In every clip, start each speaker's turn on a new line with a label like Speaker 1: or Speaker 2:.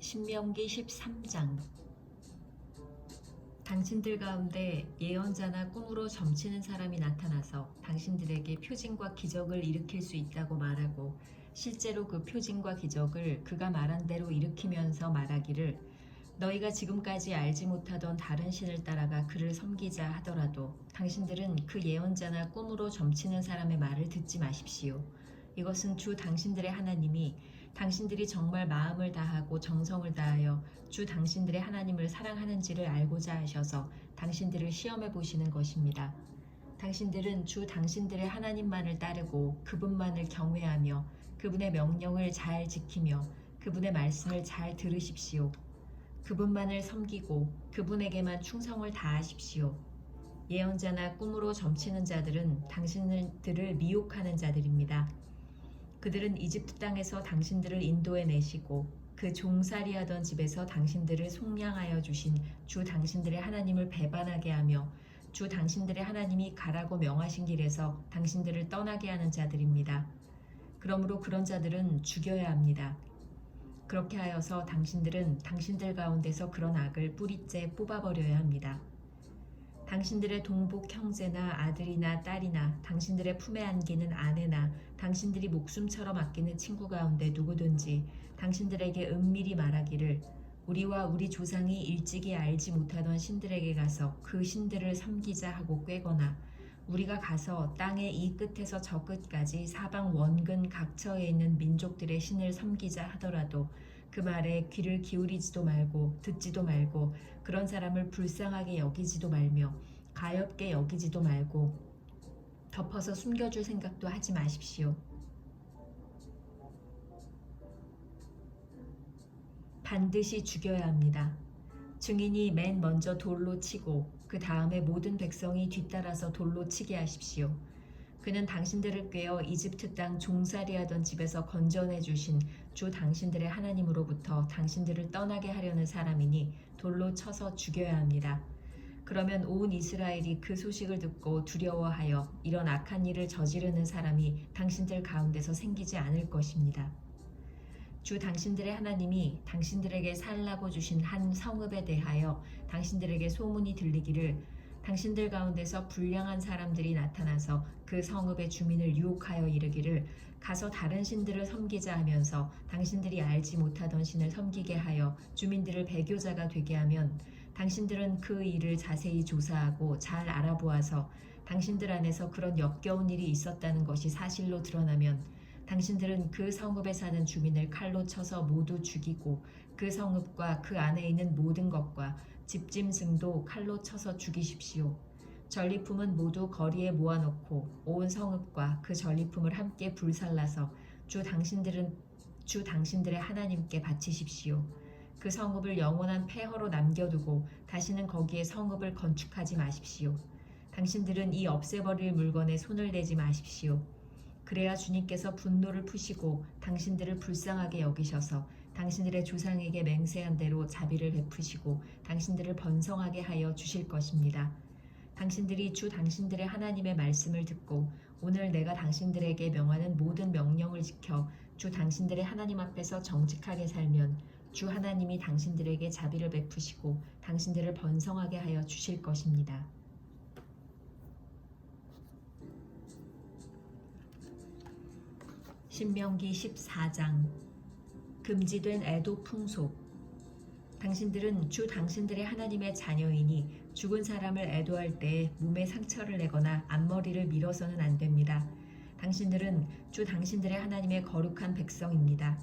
Speaker 1: 신명기 13장. 당신들 가운데 예언자나 꿈으로 점치는 사람이 나타나서 당신들에게 표징과 기적을 일으킬 수 있다고 말하고 실제로 그 표징과 기적을 그가 말한 대로 일으키면서 말하기를 너희가 지금까지 알지 못하던 다른 신을 따라가 그를 섬기자 하더라도 당신들은 그 예언자나 꿈으로 점치는 사람의 말을 듣지 마십시오. 이것은 주 당신들의 하나님이 당신들이 정말 마음을 다하고 정성을 다하여 주 당신들의 하나님을 사랑하는지를 알고자 하셔서 당신들을 시험해 보시는 것입니다. 당신들은 주 당신들의 하나님만을 따르고 그분만을 경외하며 그분의 명령을 잘 지키며 그분의 말씀을 잘 들으십시오. 그분만을 섬기고 그분에게만 충성을 다하십시오. 예언자나 꿈으로 점치는 자들은 당신들을 미혹하는 자들입니다. 그들은 이집트 땅에서 당신들을 인도해 내시고 그 종살이 하던 집에서 당신들을 속량하여 주신 주 당신들의 하나님을 배반하게 하며 주 당신들의 하나님이 가라고 명하신 길에서 당신들을 떠나게 하는 자들입니다. 그러므로 그런 자들은 죽여야 합니다. 그렇게 하여서 당신들은 당신들 가운데서 그런 악을 뿌리째 뽑아버려야 합니다. 당신들의 동복 형제나 아들이나 딸이나 당신들의 품에 안기는 아내나 당신들이 목숨처럼 아끼는 친구 가운데 누구든지 당신들에게 은밀히 말하기를 우리와 우리 조상이 일찍이 알지 못하던 신들에게 가서 그 신들을 섬기자 하고 꾀거나 우리가 가서 땅의 이 끝에서 저 끝까지 사방 원근 각처에 있는 민족들의 신을 섬기자 하더라도 그 말에 귀를 기울이지도 말고 듣지도 말고 그런 사람을 불쌍하게 여기지도 말며 가엾게 여기지도 말고 덮어서 숨겨줄 생각도 하지 마십시오. 반드시 죽여야 합니다. 증인이 맨 먼저 돌로 치고 그 다음에 모든 백성이 뒤따라서 돌로 치게 하십시오. 그는 당신들을 꾀어 이집트 땅 종살이 하던 집에서 건져내 주신 주 당신들의 하나님으로부터 당신들을 떠나게 하려는 사람이니 돌로 쳐서 죽여야 합니다. 그러면 온 이스라엘이 그 소식을 듣고 두려워하여 이런 악한 일을 저지르는 사람이 당신들 가운데서 생기지 않을 것입니다. 주 당신들의 하나님이 당신들에게 살라고 주신 한 성읍에 대하여 당신들에게 소문이 들리기를 당신들 가운데서 불량한 사람들이 나타나서 그 성읍의 주민을 유혹하여 이르기를 가서 다른 신들을 섬기자 하면서 당신들이 알지 못하던 신을 섬기게 하여 주민들을 배교자가 되게 하면 당신들은 그 일을 자세히 조사하고 잘 알아보아서 당신들 안에서 그런 역겨운 일이 있었다는 것이 사실로 드러나면 당신들은 그 성읍에 사는 주민을 칼로 쳐서 모두 죽이고 그 성읍과 그 안에 있는 모든 것과 집짐승도 칼로 쳐서 죽이십시오. 전리품은 모두 거리에 모아놓고 온 성읍과 그 전리품을 함께 불살라서 주 당신들의 하나님께 바치십시오. 그 성읍을 영원한 폐허로 남겨두고 다시는 거기에 성읍을 건축하지 마십시오. 당신들은 이 없애버릴 물건에 손을 대지 마십시오. 그래야 주님께서 분노를 푸시고 당신들을 불쌍하게 여기셔서 당신들의 조상에게 맹세한 대로 자비를 베푸시고 당신들을 번성하게 하여 주실 것입니다. 당신들이 주 당신들의 하나님의 말씀을 듣고 오늘 내가 당신들에게 명하는 모든 명령을 지켜 주 당신들의 하나님 앞에서 정직하게 살면 주 하나님이 당신들에게 자비를 베푸시고 당신들을 번성하게 하여 주실 것입니다. 신명기 14장. 금지된 애도 풍속. 당신들은 주 당신들의 하나님의 자녀이니 죽은 사람을 애도할 때 몸에 상처를 내거나 앞머리를 밀어서는 안 됩니다. 당신들은 주 당신들의 하나님의 거룩한 백성입니다.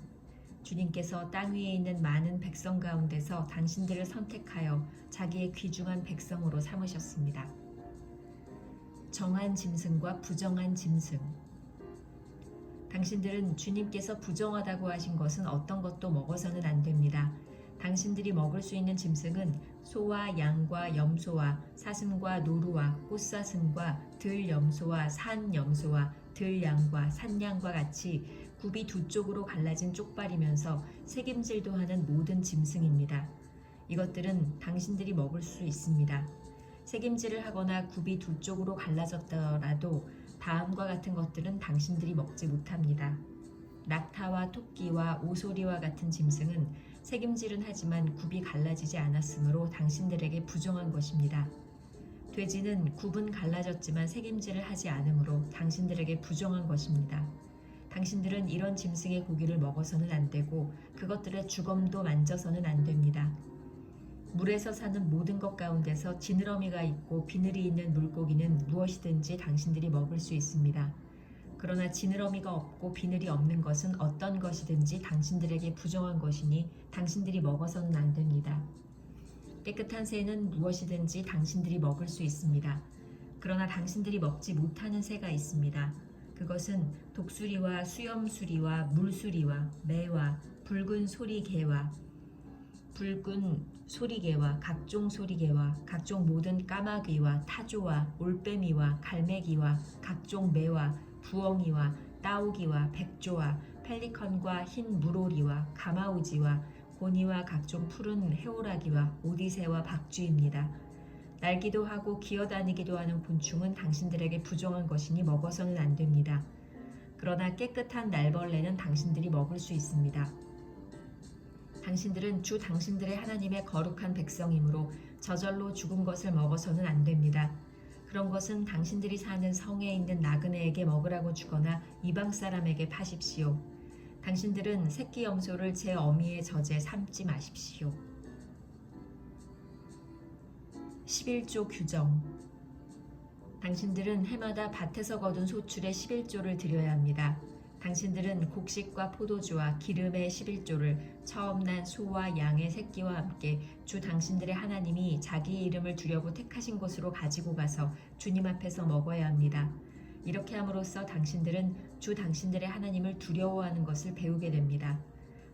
Speaker 1: 주님께서 땅 위에 있는 많은 백성 가운데서 당신들을 선택하여 자기의 귀중한 백성으로 삼으셨습니다. 정한 짐승과 부정한 짐승. 당신들은 주님께서 부정하다고 하신 것은 어떤 것도 먹어서는 안 됩니다. 당신들이 먹을 수 있는 짐승은 소와 양과 염소와 사슴과 노루와 꽃사슴과 들염소와 산염소와 들양과 산양과 같이 굽이 두 쪽으로 갈라진 쪽발이면서 새김질도 하는 모든 짐승입니다. 이것들은 당신들이 먹을 수 있습니다. 새김질을 하거나 굽이 두 쪽으로 갈라졌더라도 다음과 같은 것들은 당신들이 먹지 못합니다. 낙타와 토끼와 오소리와 같은 짐승은 색임질은 하지만 굽이 갈라지지 않았으므로 당신들에게 부정한 것입니다. 돼지는 굽은 갈라졌지만 색임질을 하지 않으므로 당신들에게 부정한 것입니다. 당신들은 이런 짐승의 고기를 먹어서는 안 되고 그것들의 주검도 만져서는 안 됩니다. 물에서 사는 모든 것 가운데서 지느러미가 있고 비늘이 있는 물고기는 무엇이든지 당신들이 먹을 수 있습니다. 그러나 지느러미가 없고 비늘이 없는 것은 어떤 것이든지 당신들에게 부정한 것이니 당신들이 먹어서는 안 됩니다. 깨끗한 새는 무엇이든지 당신들이 먹을 수 있습니다. 그러나 당신들이 먹지 못하는 새가 있습니다. 그것은 독수리와 수염수리와 물수리와 매와 붉은 소리개와 각종 소리개와 각종 모든 까마귀와 타조와 올빼미와 갈매기와 각종 매와 부엉이와 따오기와 백조와 펠리컨과 흰 물오리와 가마우지와 고니와 각종 푸른 해오라기와 오디새와 박쥐입니다. 날기도 하고 기어다니기도 하는 곤충은 당신들에게 부정한 것이니 먹어서는 안 됩니다. 그러나 깨끗한 날벌레는 당신들이 먹을 수 있습니다. 당신들은 주 당신들의 하나님의 거룩한 백성이므로 저절로 죽은 것을 먹어서는 안 됩니다. 그런 것은 당신들이 사는 성에 있는 나그네에게 먹으라고 주거나 이방 사람에게 파십시오. 당신들은 새끼 염소를 제 어미의 젖에 삶지 마십시오. 11조 규정. 당신들은 해마다 밭에서 거둔 소출의 11조를 드려야 합니다. 당신들은 곡식과 포도주와 기름의 11조를 처음 난 소와 양의 새끼와 함께 주 당신들의 하나님이 자기의 이름을 두려고 택하신 곳으로 가지고 가서 주님 앞에서 먹어야 합니다. 이렇게 함으로써 당신들은 주 당신들의 하나님을 두려워하는 것을 배우게 됩니다.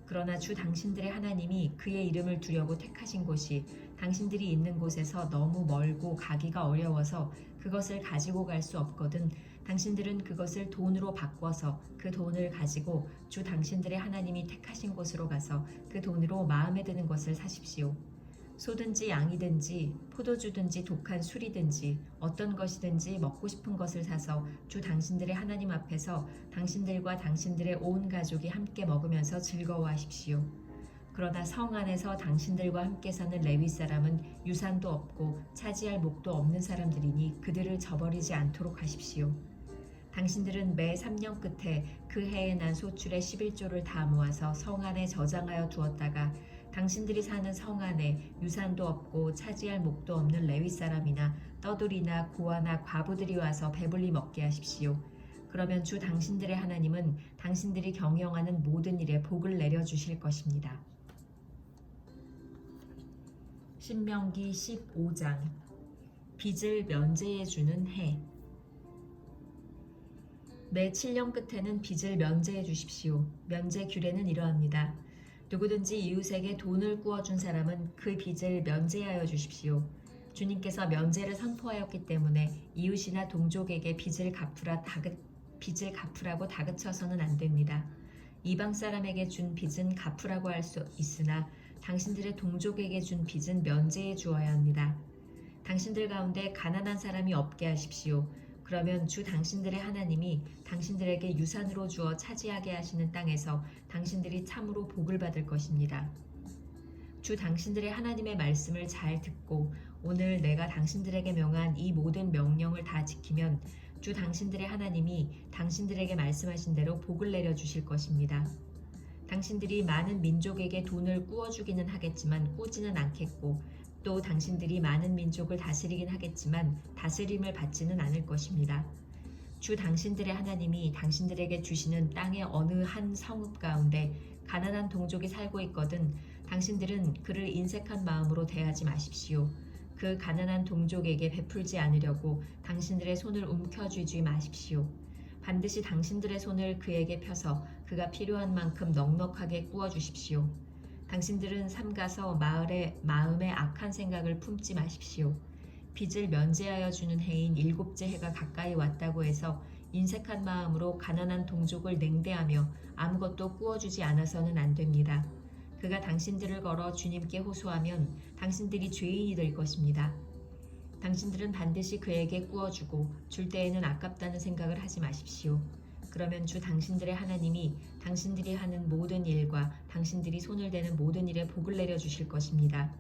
Speaker 1: 그러나 주 당신들의 하나님이 그의 이름을 두려고 택하신 곳이 당신들이 있는 곳에서 너무 멀고 가기가 어려워서 그것을 가지고 갈 수 없거든 당신들은 그것을 돈으로 바꿔서 그 돈을 가지고 주 당신들의 하나님이 택하신 곳으로 가서 그 돈으로 마음에 드는 것을 사십시오. 소든지 양이든지 포도주든지 독한 술이든지 어떤 것이든지 먹고 싶은 것을 사서 주 당신들의 하나님 앞에서 당신들과 당신들의 온 가족이 함께 먹으면서 즐거워하십시오. 그러나 성 안에서 당신들과 함께 사는 레위 사람은 유산도 없고 차지할 목도 없는 사람들이니 그들을 저버리지 않도록 하십시오. 당신들은 매 3년 끝에 그 해에 난 소출의 11조를 다 모아서 성 안에 저장하여 두었다가 당신들이 사는 성 안에 유산도 없고 차지할 목도 없는 레위 사람이나 떠돌이나 고아나 과부들이 와서 배불리 먹게 하십시오. 그러면 주 당신들의 하나님은 당신들이 경영하는 모든 일에 복을 내려주실 것입니다. 신명기 15장. 빚을 면제해주는 해. 매 7년 끝에는 빚을 면제해 주십시오. 면제 규례는 이러합니다. 누구든지 이웃에게 돈을 꾸어준 사람은 그 빚을 면제하여 주십시오. 주님께서 면제를 선포하였기 때문에 이웃이나 동족에게 빚을 갚으라고 다그쳐서는 안 됩니다. 이방 사람에게 준 빚은 갚으라고 할 수 있으나 당신들의 동족에게 준 빚은 면제해 주어야 합니다. 당신들 가운데 가난한 사람이 없게 하십시오. 그러면 주 당신들의 하나님이 당신들에게 유산으로 주어 차지하게 하시는 땅에서 당신들이 참으로 복을 받을 것입니다. 주 당신들의 하나님의 말씀을 잘 듣고 오늘 내가 당신들에게 명한 이 모든 명령을 다 지키면 주 당신들의 하나님이 당신들에게 말씀하신 대로 복을 내려주실 것입니다. 당신들이 많은 민족에게 돈을 꾸어주기는 하겠지만 꾸지는 않겠고 또 당신들이 많은 민족을 다스리긴 하겠지만 다스림을 받지는 않을 것입니다. 주 당신들의 하나님이 당신들에게 주시는 땅의 어느 한 성읍 가운데 가난한 동족이 살고 있거든 당신들은 그를 인색한 마음으로 대하지 마십시오. 그 가난한 동족에게 베풀지 않으려고 당신들의 손을 움켜쥐지 마십시오. 반드시 당신들의 손을 그에게 펴서 그가 필요한 만큼 넉넉하게 꾸어주십시오. 당신들은 삼가서 마음에 악한 생각을 품지 마십시오. 빚을 면제하여 주는 해인 7째 해가 가까이 왔다고 해서 인색한 마음으로 가난한 동족을 냉대하며 아무것도 꾸어주지 않아서는 안 됩니다. 그가 당신들을 걸어 주님께 호소하면 당신들이 죄인이 될 것입니다. 당신들은 반드시 그에게 꾸어주고 줄 때에는 아깝다는 생각을 하지 마십시오. 그러면 주 당신들의 하나님이 당신들이 하는 모든 일과 당신들이 손을 대는 모든 일에 복을 내려주실 것입니다.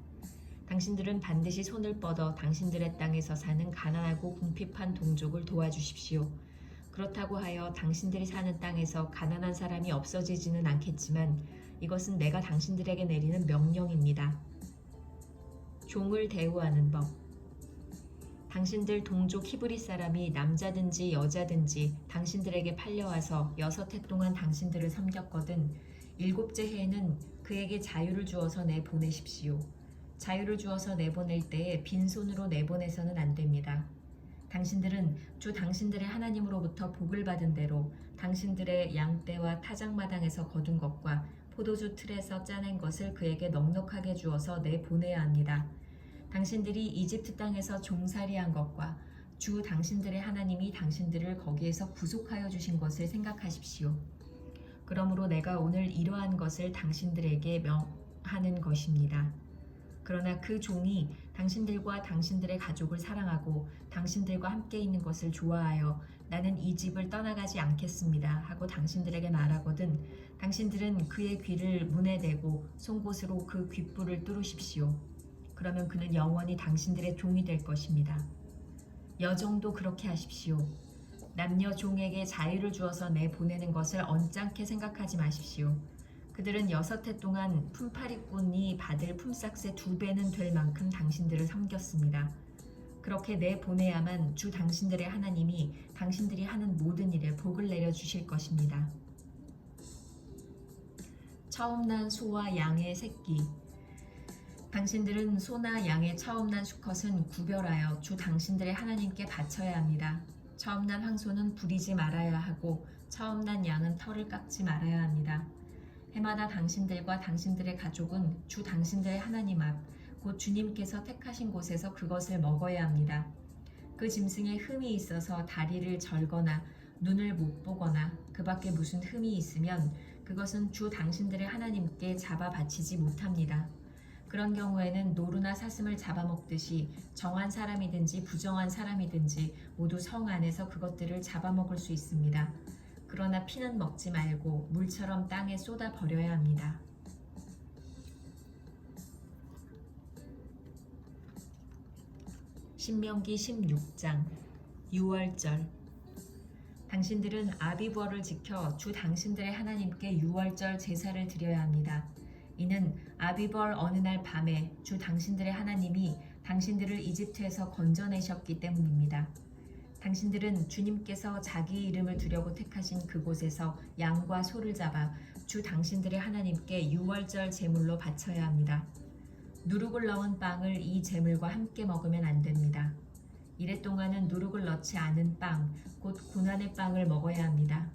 Speaker 1: 당신들은 반드시 손을 뻗어 당신들의 땅에서 사는 가난하고 궁핍한 동족을 도와주십시오. 그렇다고 하여 당신들이 사는 땅에서 가난한 사람이 없어지지는 않겠지만 이것은 내가 당신들에게 내리는 명령입니다. 종을 대우하는 법. 당신들 동족 히브리 사람이 남자든지 여자든지 당신들에게 팔려와서 6해 동안 당신들을 섬겼거든 7째 해에는 그에게 자유를 주어서 내보내십시오. 자유를 주어서 내보낼 때에 빈손으로 내보내서는 안 됩니다. 당신들은 주 당신들의 하나님으로부터 복을 받은 대로 당신들의 양떼와 타작마당에서 거둔 것과 포도주 틀에서 짜낸 것을 그에게 넉넉하게 주어서 내보내야 합니다. 당신들이 이집트 땅에서 종살이한 것과 주 당신들의 하나님이 당신들을 거기에서 구속하여 주신 것을 생각하십시오. 그러므로 내가 오늘 이러한 것을 당신들에게 명하는 것입니다. 그러나 그 종이 당신들과 당신들의 가족을 사랑하고 당신들과 함께 있는 것을 좋아하여 나는 이 집을 떠나가지 않겠습니다 하고 당신들에게 말하거든 당신들은 그의 귀를 문에 대고 송곳으로 그 귓불을 뚫으십시오. 그러면 그는 영원히 당신들의 종이 될 것입니다. 여종도 그렇게 하십시오. 남녀 종에게 자유를 주어서 내보내는 것을 언짢게 생각하지 마십시오. 그들은 6해 동안 품팔이꾼이 받을 품삯의 2배는 될 만큼 당신들을 섬겼습니다. 그렇게 내보내야만 주 당신들의 하나님이 당신들이 하는 모든 일에 복을 내려주실 것입니다. 처음 난 소와 양의 새끼. 당신들은 소나 양의 처음 난 수컷은 구별하여 주 당신들의 하나님께 바쳐야 합니다. 처음 난 황소는 부리지 말아야 하고 처음 난 양은 털을 깎지 말아야 합니다. 해마다 당신들과 당신들의 가족은 주 당신들의 하나님 앞, 곧 주님께서 택하신 곳에서 그것을 먹어야 합니다. 그 짐승에 흠이 있어서 다리를 절거나 눈을 못 보거나 그 밖에 무슨 흠이 있으면 그것은 주 당신들의 하나님께 잡아 바치지 못합니다. 그런 경우에는 노루나 사슴을 잡아먹듯이 정한 사람이든지 부정한 사람이든지 모두 성 안에서 그것들을 잡아먹을 수 있습니다. 그러나 피는 먹지 말고 물처럼 땅에 쏟아 버려야 합니다. 신명기 16장 유월절. 당신들은 아비브월을 지켜 주 당신들의 하나님께 유월절 제사를 드려야 합니다. 이는 아비브월 어느 날 밤에 주 당신들의 하나님이 당신들을 이집트에서 건져내셨기 때문입니다. 당신들은 주님께서 자기 이름을 두려고 택하신 그곳에서 양과 소를 잡아 주 당신들의 하나님께 유월절 제물로 바쳐야 합니다. 누룩을 넣은 빵을 이 제물과 함께 먹으면 안 됩니다. 이래 동안은 누룩을 넣지 않은 빵, 곧 고난의 빵을 먹어야 합니다.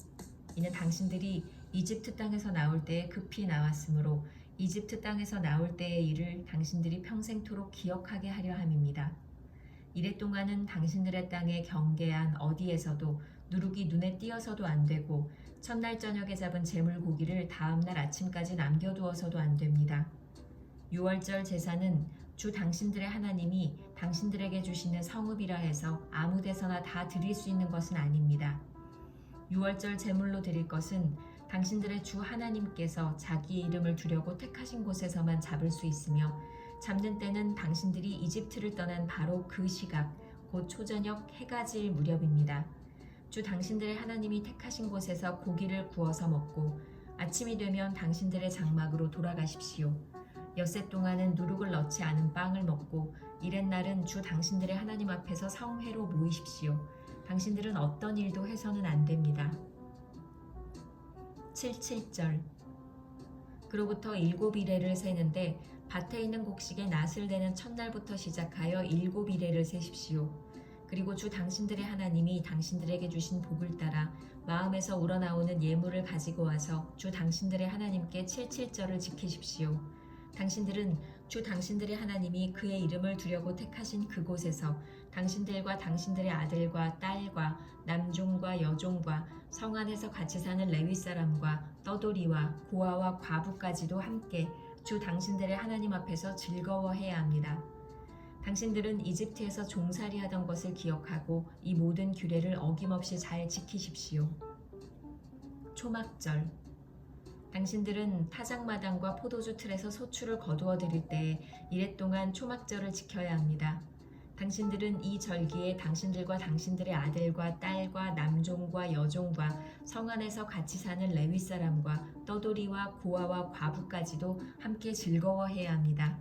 Speaker 1: 이는 당신들이 이집트 땅에서 나올 때에 급히 나왔으므로 이집트 땅에서 나올 때의 일을 당신들이 평생토록 기억하게 하려 함입니다. 이래 동안은 당신들의 땅에 경계한 어디에서도 누룩이 눈에 띄어서도 안 되고 첫날 저녁에 잡은 제물 고기를 다음날 아침까지 남겨두어서도 안 됩니다. 유월절 제사는 주 당신들의 하나님이 당신들에게 주시는 성읍이라 해서 아무 데서나 다 드릴 수 있는 것은 아닙니다. 유월절 제물로 드릴 것은 당신들의 주 하나님께서 자기 이름을 두려고 택하신 곳에서만 잡을 수 있으며 잡는 때는 당신들이 이집트를 떠난 바로 그 시각, 곧 초저녁 해가 질 무렵입니다. 주 당신들의 하나님이 택하신 곳에서 고기를 구워서 먹고 아침이 되면 당신들의 장막으로 돌아가십시오. 엿새 동안은 누룩을 넣지 않은 빵을 먹고 이렛날은 주 당신들의 하나님 앞에서 성회로 모이십시오. 당신들은 어떤 일도 해서는 안 됩니다. 77절. 그로부터 7이래를 세는데 밭에 있는 곡식에 낫을 대는 첫날부터 시작하여 7이래를 세십시오. 그리고 주 당신들의 하나님이 당신들에게 주신 복을 따라 마음에서 우러나오는 예물을 가지고 와서 주 당신들의 하나님께 77절을 지키십시오. 당신들은 주 당신들의 하나님이 그의 이름을 두려고 택하신 그곳에서 당신들과 당신들의 아들과 딸과 남종과 여종과 성 안에서 같이 사는 레위 사람과 떠돌이와 고아와 과부까지도 함께 주 당신들의 하나님 앞에서 즐거워해야 합니다. 당신들은 이집트에서 종살이하던 것을 기억하고 이 모든 규례를 어김없이 잘 지키십시오. 초막절. 당신들은 타작마당과 포도주 틀에서 소출을 거두어 드릴 때에 이랫동안 초막절을 지켜야 합니다. 당신들은 이 절기에 당신들과 당신들의 아들과 딸과 남종과 여종과 성 안에서 같이 사는 레위 사람과 떠돌이와 고아와 과부까지도 함께 즐거워해야 합니다.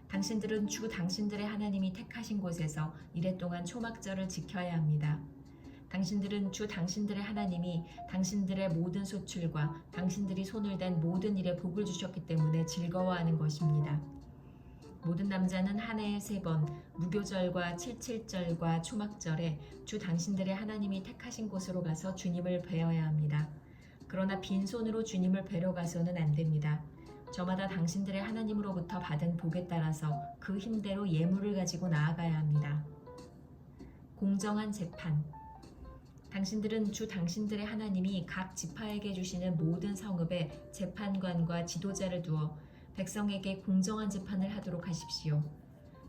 Speaker 1: 당신들은 주 당신들의 하나님이 택하신 곳에서 이랫동안 초막절을 지켜야 합니다. 당신들은 주 당신들의 하나님이 당신들의 모든 소출과 당신들이 손을 댄 모든 일에 복을 주셨기 때문에 즐거워하는 것입니다. 모든 남자는 한 해에 3번 무교절과 칠칠절과 초막절에 주 당신들의 하나님이 택하신 곳으로 가서 주님을 뵈어야 합니다. 그러나 빈손으로 주님을 뵈러 가서는 안 됩니다. 저마다 당신들의 하나님으로부터 받은 복에 따라서 그 힘대로 예물을 가지고 나아가야 합니다. 공정한 재판. 당신들은 주 당신들의 하나님이 각 지파에게 주시는 모든 성읍에 재판관과 지도자를 두어 백성에게 공정한 재판을 하도록 하십시오.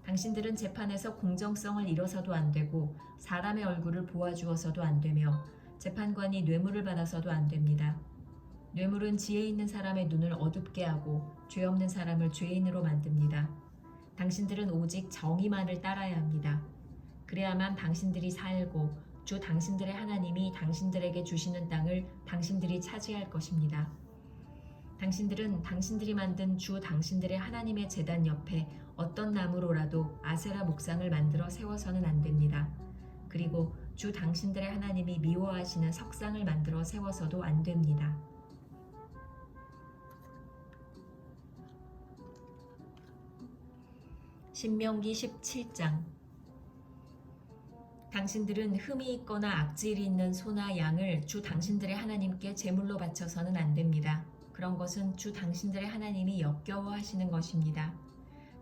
Speaker 1: 당신들은 재판에서 공정성을 잃어서도 안 되고 사람의 얼굴을 보아주어서도 안 되며 재판관이 뇌물을 받아서도 안 됩니다. 뇌물은 지혜 있는 사람의 눈을 어둡게 하고 죄 없는 사람을 죄인으로 만듭니다. 당신들은 오직 정의만을 따라야 합니다. 그래야만 당신들이 살고 주 당신들의 하나님이 당신들에게 주시는 땅을 당신들이 차지할 것입니다. 당신들은 당신들이 만든 주 당신들의 하나님의 제단 옆에 어떤 나무로라도 아세라 목상을 만들어 세워서는 안 됩니다. 그리고 주 당신들의 하나님이 미워하시는 석상을 만들어 세워서도 안 됩니다. 신명기 17장. 당신들은 흠이 있거나 악질이 있는 소나 양을 주 당신들의 하나님께 제물로 바쳐서는 안 됩니다. 그런 것은 주 당신들의 하나님이 역겨워하시는 것입니다.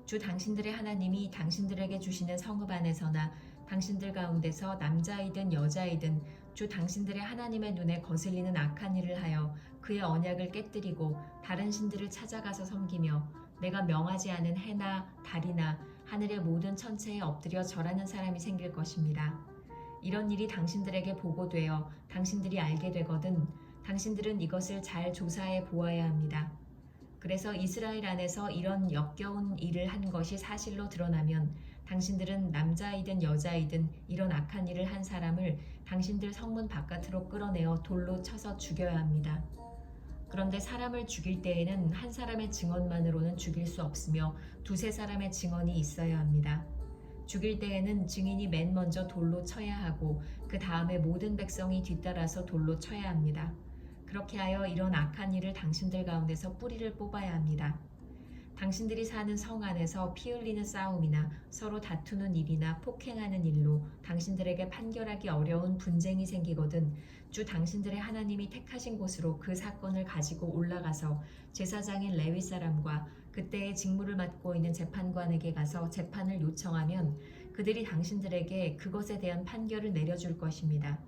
Speaker 1: 주 당신들의 하나님이 당신들에게 주시는 성읍 안에서나 당신들 가운데서 남자이든 여자이든 주 당신들의 하나님의 눈에 거슬리는 악한 일을 하여 그의 언약을 깨뜨리고 다른 신들을 찾아가서 섬기며 내가 명하지 않은 해나 달이나 하늘의 모든 천체에 엎드려 절하는 사람이 생길 것입니다. 이런 일이 당신들에게 보고되어 당신들이 알게 되거든 당신들은 이것을 잘 조사해 보아야 합니다. 그래서 이스라엘 안에서 이런 역겨운 일을 한 것이 사실로 드러나면 당신들은 남자이든 여자이든 이런 악한 일을 한 사람을 당신들 성문 바깥으로 끌어내어 돌로 쳐서 죽여야 합니다. 그런데 사람을 죽일 때에는 한 사람의 증언만으로는 죽일 수 없으며 2-3사람의 증언이 있어야 합니다. 죽일 때에는 증인이 맨 먼저 돌로 쳐야 하고 그 다음에 모든 백성이 뒤따라서 돌로 쳐야 합니다. 그렇게 하여 이런 악한 일을 당신들 가운데서 뿌리를 뽑아야 합니다. 당신들이 사는 성 안에서 피 흘리는 싸움이나 서로 다투는 일이나 폭행하는 일로 당신들에게 판결하기 어려운 분쟁이 생기거든 주 당신들의 하나님이 택하신 곳으로 그 사건을 가지고 올라가서 제사장인 레위 사람과 그때의 직무를 맡고 있는 재판관에게 가서 재판을 요청하면 그들이 당신들에게 그것에 대한 판결을 내려줄 것입니다.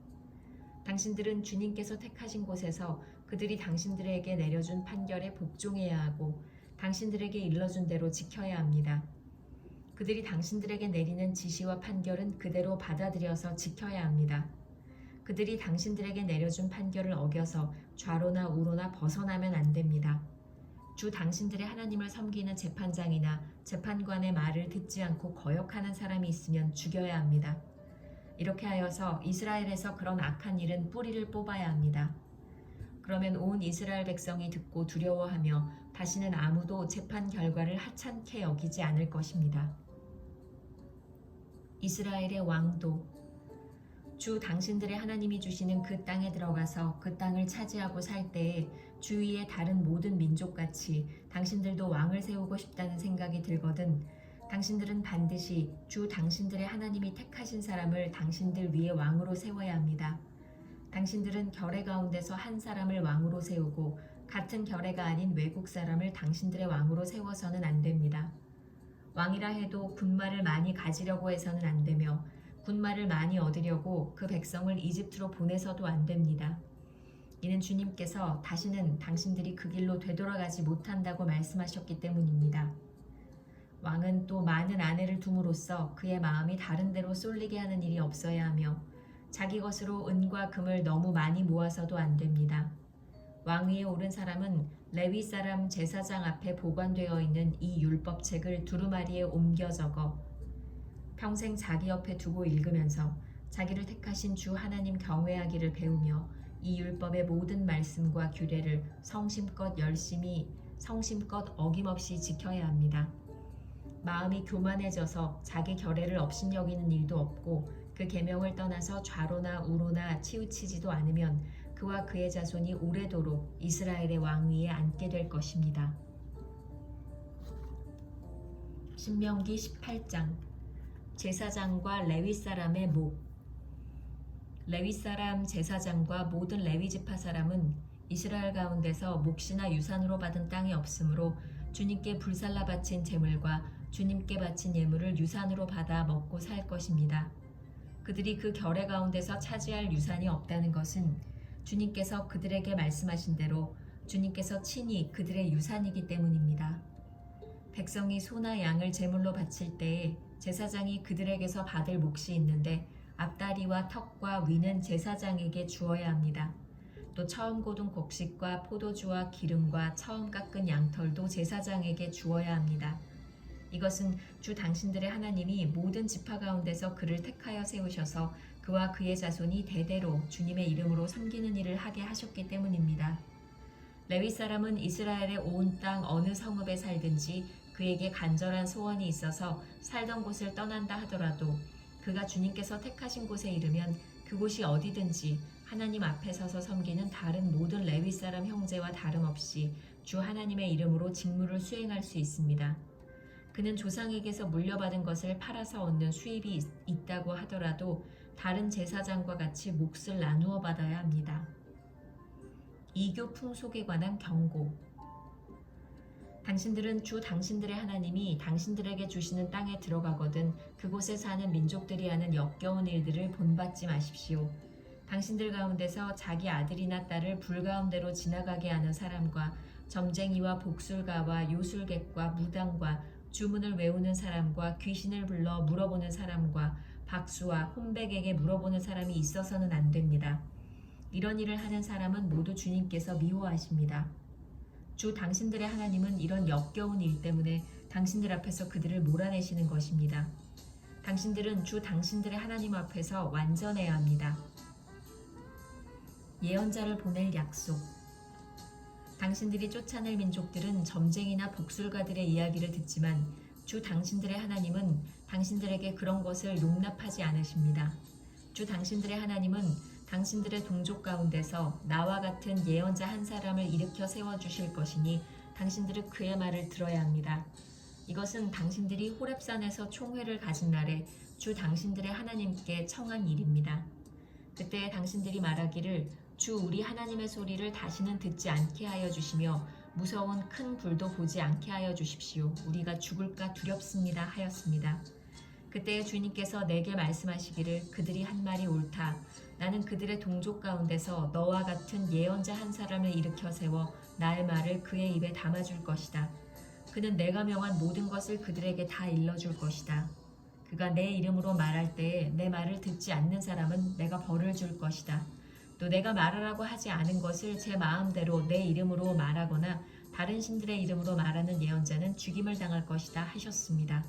Speaker 1: 당신들은 주님께서 택하신 곳에서 그들이 당신들에게 내려준 판결에 복종해야 하고 당신들에게 일러준 대로 지켜야 합니다. 그들이 당신들에게 내리는 지시와 판결은 그대로 받아들여서 지켜야 합니다. 그들이 당신들에게 내려준 판결을 어겨서 좌로나 우로나 벗어나면 안 됩니다. 주 당신들의 하나님을 섬기는 재판장이나 재판관의 말을 듣지 않고 거역하는 사람이 있으면 죽여야 합니다. 이렇게 하여서 이스라엘에서 그런 악한 일은 뿌리를 뽑아야 합니다. 그러면 온 이스라엘 백성이 듣고 두려워하며 다시는 아무도 재판 결과를 하찮게 여기지 않을 것입니다. 이스라엘의 왕도. 주 당신들의 하나님이 주시는 그 땅에 들어가서 그 땅을 차지하고 살 때에 주위의 다른 모든 민족같이 당신들도 왕을 세우고 싶다는 생각이 들거든 당신들은 반드시 주 당신들의 하나님이 택하신 사람을 당신들 위에 왕으로 세워야 합니다. 당신들은 결의 가운데서 한 사람을 왕으로 세우고 같은 결의가 아닌 외국 사람을 당신들의 왕으로 세워서는 안 됩니다. 왕이라 해도 군말을 많이 가지려고 해서는 안 되며 군말을 많이 얻으려고 그 백성을 이집트로 보내서도 안 됩니다. 이는 주님께서 다시는 당신들이 그 길로 되돌아가지 못한다고 말씀하셨기 때문입니다. 왕은 또 많은 아내를 둠으로써 그의 마음이 다른 데로 쏠리게 하는 일이 없어야 하며 자기 것으로 은과 금을 너무 많이 모아서도 안 됩니다. 왕위에 오른 사람은 레위 사람 제사장 앞에 보관되어 있는 이 율법책을 두루마리에 옮겨 적어 평생 자기 옆에 두고 읽으면서 자기를 택하신 주 하나님 경외하기를 배우며 이 율법의 모든 말씀과 규례를 성심껏 어김없이 지켜야 합니다. 마음이 교만해져서 자기 결례를 업신여기는 일도 없고 그 계명을 떠나서 좌로나 우로나 치우치지도 않으면 그와 그의 자손이 오래도록 이스라엘의 왕위에 앉게 될 것입니다. 신명기 18장 제사장과 레위 사람의 목. 레위 사람 제사장과 모든 레위 지파 사람은 이스라엘 가운데서 몫이나 유산으로 받은 땅이 없으므로 주님께 불살라 바친 제물과 주님께 바친 예물을 유산으로 받아 먹고 살 것입니다. 그들이 그 결례 가운데서 차지할 유산이 없다는 것은 주님께서 그들에게 말씀하신 대로 주님께서 친히 그들의 유산이기 때문입니다. 백성이 소나 양을 제물로 바칠 때에 제사장이 그들에게서 받을 몫이 있는데 앞다리와 턱과 위는 제사장에게 주어야 합니다. 또 처음 고든 곡식과 포도주와 기름과 처음 깎은 양털도 제사장에게 주어야 합니다. 이것은 주 당신들의 하나님이 모든 지파 가운데서 그를 택하여 세우셔서 그와 그의 자손이 대대로 주님의 이름으로 섬기는 일을 하게 하셨기 때문입니다. 레위 사람은 이스라엘의 온 땅 어느 성읍에 살든지 그에게 간절한 소원이 있어서 살던 곳을 떠난다 하더라도 그가 주님께서 택하신 곳에 이르면 그곳이 어디든지 하나님 앞에 서서 섬기는 다른 모든 레위 사람 형제와 다름없이 주 하나님의 이름으로 직무를 수행할 수 있습니다. 그는 조상에게서 물려받은 것을 팔아서 얻는 수입이 있다고 하더라도 다른 제사장과 같이 몫을 나누어 받아야 합니다. 이교 풍속에 관한 경고. 당신들은 주 당신들의 하나님이 당신들에게 주시는 땅에 들어가거든 그곳에 사는 민족들이 하는 역겨운 일들을 본받지 마십시오. 당신들 가운데서 자기 아들이나 딸을 불 가운데로 지나가게 하는 사람과 점쟁이와 복술가와 요술객과 무당과 주문을 외우는 사람과 귀신을 불러 물어보는 사람과 박수와 혼백에게 물어보는 사람이 있어서는 안 됩니다. 이런 일을 하는 사람은 모두 주님께서 미워하십니다. 주 당신들의 하나님은 이런 역겨운 일 때문에 당신들 앞에서 그들을 몰아내시는 것입니다. 당신들은 주 당신들의 하나님 앞에서 완전해야 합니다. 예언자를 보낼 약속. 당신들이 쫓아낼 민족들은 점쟁이나 복술가들의 이야기를 듣지만 주 당신들의 하나님은 당신들에게 그런 것을 용납하지 않으십니다. 주 당신들의 하나님은 당신들의 동족 가운데서 나와 같은 예언자 한 사람을 일으켜 세워주실 것이니 당신들은 그의 말을 들어야 합니다. 이것은 당신들이 호렙산에서 총회를 가진 날에 주 당신들의 하나님께 청한 일입니다. 그때 당신들이 말하기를 주 우리 하나님의 소리를 다시는 듣지 않게 하여 주시며 무서운 큰 불도 보지 않게 하여 주십시오. 우리가 죽을까 두렵습니다 하였습니다. 그때 주님께서 내게 말씀하시기를 그들이 한 말이 옳다. 나는 그들의 동족 가운데서 너와 같은 예언자 한 사람을 일으켜 세워 나의 말을 그의 입에 담아줄 것이다. 그는 내가 명한 모든 것을 그들에게 다 일러줄 것이다. 그가 내 이름으로 말할 때에 내 말을 듣지 않는 사람은 내가 벌을 줄 것이다. 또 내가 말하라고 하지 않은 것을 제 마음대로 내 이름으로 말하거나 다른 신들의 이름으로 말하는 예언자는 죽임을 당할 것이다 하셨습니다.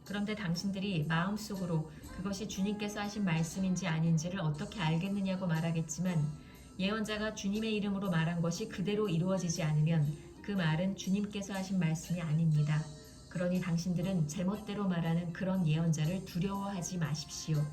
Speaker 1: 그런데 당신들이 마음속으로 그것이 주님께서 하신 말씀인지 아닌지를 어떻게 알겠느냐고 말하겠지만 예언자가 주님의 이름으로 말한 것이 그대로 이루어지지 않으면 그 말은 주님께서 하신 말씀이 아닙니다. 그러니 당신들은 제멋대로 말하는 그런 예언자를 두려워하지 마십시오.